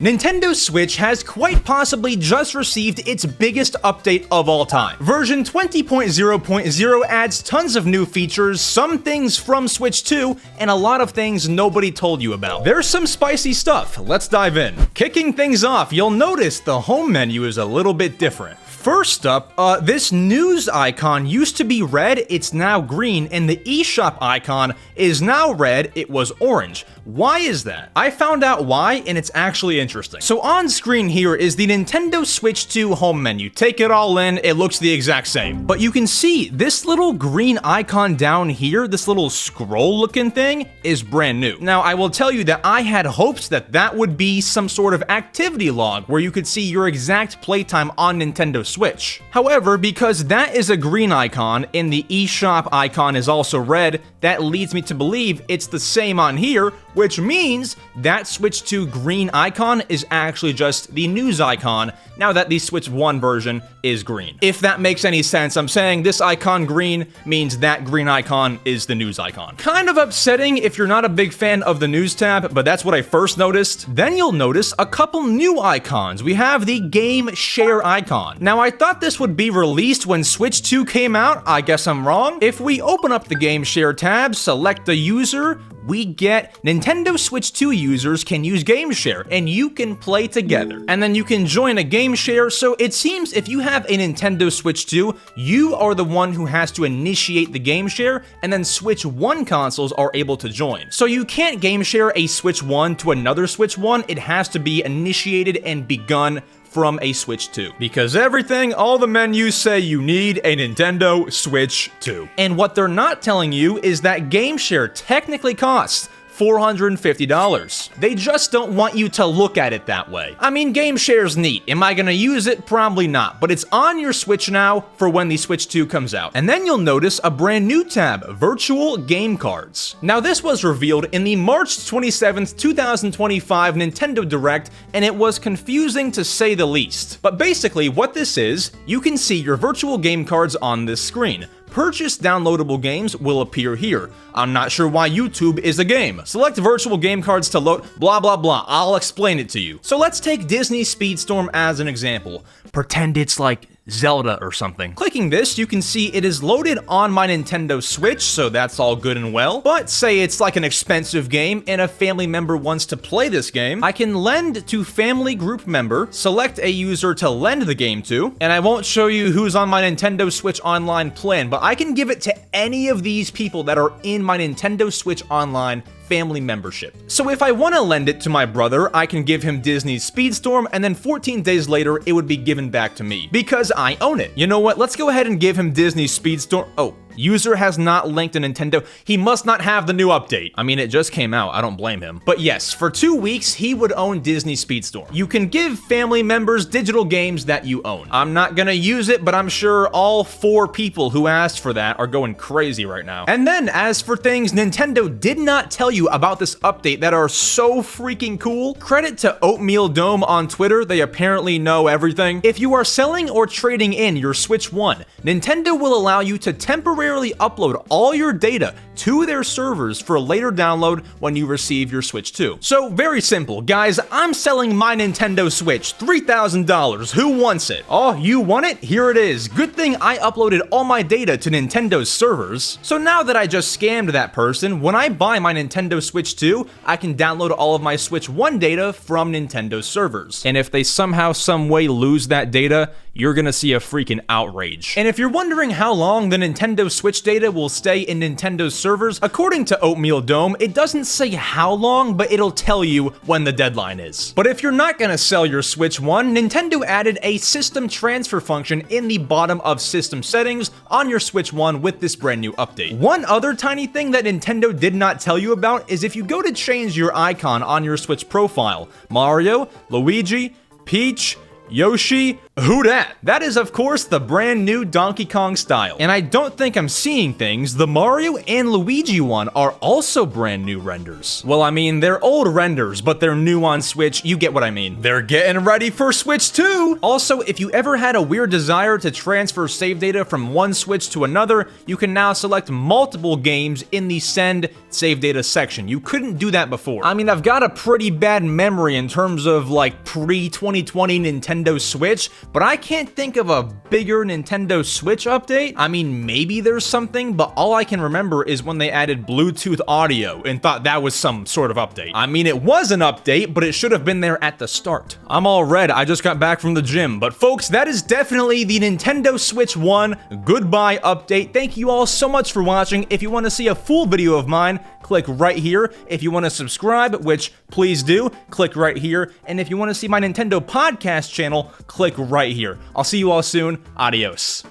Nintendo Switch has quite possibly just received its biggest update of all time. Version 20.0.0 adds tons of new features, some things from Switch 2, and a lot of things nobody told you about. There's some spicy stuff, let's dive in. Kicking things off, you'll notice the home menu is a little bit different. First up, this news icon used to be red, it's now green, and the eShop icon is now red, it was orange. Why is that? I found out why, and it's actually interesting. So on screen here is the Nintendo Switch 2 home menu. Take it all in, it looks the exact same. But you can see this little green icon down here, this little scroll looking thing, is brand new. Now, I will tell you that I had hopes that that would be some sort of activity log where you could see your exact playtime on Nintendo Switch. However, because that is a green icon and the eShop icon is also red, that leads me to believe it's the same on here, which means that Switch 2 green icon is actually just the news icon, now that the Switch 1 version is green. If that makes any sense, I'm saying this icon green means that green icon is the news icon. Kind of upsetting if you're not a big fan of the news tab, but that's what I first noticed. Then you'll notice a couple new icons. We have the Game Share icon. Now, I thought this would be released when Switch 2 came out. I guess I'm wrong. If we open up the Game Share tab, select a user, we get Nintendo Switch 2 users can use Game Share, and you can play together. And then you can join a Game Share, so it seems if you have a Nintendo Switch 2, you are the one who has to initiate the Game Share, and then Switch 1 consoles are able to join. So you can't Game Share a Switch 1 to another Switch 1, it has to be initiated and begun from a Switch 2. Because all the menus say you need a Nintendo Switch 2. And what they're not telling you is that Game Share technically costs $450. They just don't want you to look at it that way. I mean, Game Share's neat. Am I gonna use it? Probably not, but it's on your Switch now for when the Switch 2 comes out. And then you'll notice a brand new tab, Virtual Game Cards. Now, this was revealed in the March 27th, 2025 Nintendo Direct, and it was confusing to say the least. But basically, what this is, you can see your virtual game cards on this screen. Purchase downloadable games will appear here. I'm not sure why YouTube is a game. Select virtual game cards to load, blah blah blah, I'll explain it to you. So let's take Disney Speedstorm as an example. Pretend it's like Zelda or something. Clicking this, you can see it is loaded on my Nintendo Switch, so that's all good and well. But say it's like an expensive game and a family member wants to play this game, I can lend to family group member, select a user to lend the game to, and I won't show you who's on my Nintendo Switch Online plan, but I can give it to any of these people that are in my Nintendo Switch Online family membership. So if I want to lend it to my brother, I can give him Disney's Speedstorm, and then 14 days later, it would be given back to me, because I own it. You know what, let's go ahead and give him Disney's Speedstorm. Oh, user has not linked to Nintendo. He must not have the new update. I mean, it just came out, I don't blame him. But yes, for 2 weeks, he would own Disney Speedstorm. You can give family members digital games that you own. I'm not gonna use it, but I'm sure all 4 people who asked for that are going crazy right now. And then, as for things Nintendo did not tell you about this update that are so freaking cool, credit to Oatmeal Dome on Twitter, they apparently know everything. If you are selling or trading in your Switch 1, Nintendo will allow you to temporarily upload all your data to their servers for later download when you receive your Switch 2. So very simple, guys, I'm selling my Nintendo Switch, $3,000, who wants it? Oh, you want it? Here it is. Good thing I uploaded all my data to Nintendo's servers. So now that I just scammed that person, when I buy my Nintendo Switch 2, I can download all of my Switch 1 data from Nintendo's servers. And if they somehow, some way lose that data, you're gonna see a freaking outrage. And if you're wondering how long the Nintendo Switch data will stay in Nintendo's servers, according to Oatmeal Dome, it doesn't say how long, but it'll tell you when the deadline is. But if you're not gonna sell your Switch 1, Nintendo added a system transfer function in the bottom of system settings on your Switch 1 with this brand new update. One other tiny thing that Nintendo did not tell you about is if you go to change your icon on your Switch profile, Mario, Luigi, Peach, Yoshi, Who dat? That is, of course, the brand new Donkey Kong style. And I don't think I'm seeing things. The Mario and Luigi one are also brand new renders. Well, I mean, they're old renders, but they're new on Switch. You get what I mean. They're getting ready for Switch 2! Also, if you ever had a weird desire to transfer save data from one Switch to another, you can now select multiple games in the Send Save Data section. You couldn't do that before. I mean, I've got a pretty bad memory in terms of, like, pre-2020 Nintendo Switch, but I can't think of a bigger Nintendo Switch update. I mean, maybe there's something, but all I can remember is when they added Bluetooth audio and thought that was some sort of update. I mean, it was an update, but it should have been there at the start. I'm all red, I just got back from the gym. But folks, that is definitely the Nintendo Switch 1 goodbye update. Thank you all so much for watching. If you want to see a full video of mine, click right here. If you want to subscribe, which please do, click right here. And if you want to see my Nintendo podcast channel, click right here. I'll see you all soon. Adios.